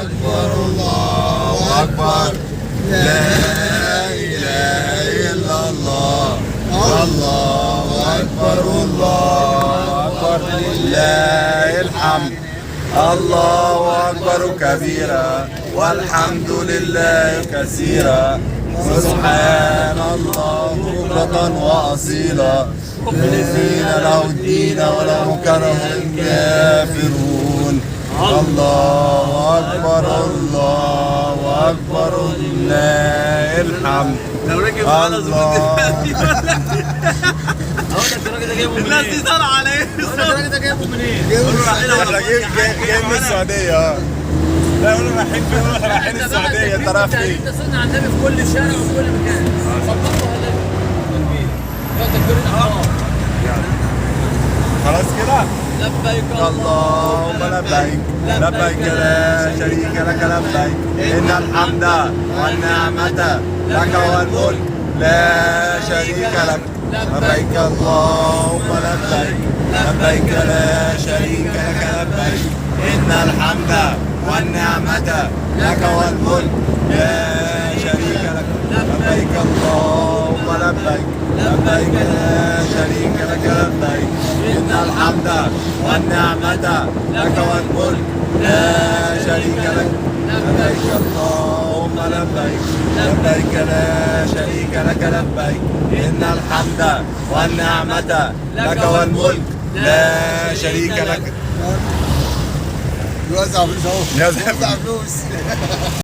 أكبر الله أكبر لا إله إلا الله الله أكبر الله أكبر لله الحمد الله أكبر كبيرا والحمد لله كثيرا سبحان الله بكرة وأصيلا مخلصين له الدين ولو كره الكافرون الله أكبر الله أكبر لله الحمد لو ركب معانا زبون دلوقتي الراجل ده جايبه منين؟ الناس دي طالعه على ايه؟ الراجل ده جايبه منين؟ احنا جايين من السعودية لا يقولوا رايحين فين؟ يقولوا احنا رايحين السعودية انت رايح فين؟ انت صنع النبي في كل شارع وفي كل مكان صدقوا هذا تكبير يا تكبير الاحرام خلاص كده؟ لبيك اللهم لبيك لبيك لا شريك لك لبيك إن الحمد والنعمة لك والملك لا شريك لك لبيك اللهم لبيك لبيك لا شريك لك لبيك إن الحمد والنعمة لك والملك لا شريك لك لبيك اللهم لبيك لبيك لا شريك لك لبيك إن الحمد والنعمة لك والملك لا شريك لك لبيك اللهم لبيك لبيك لا شريك لك لبيك إن الحمد والنعمة لك والملك لا شريك لك. يوزع فلوس اهو. يوزع فلوس.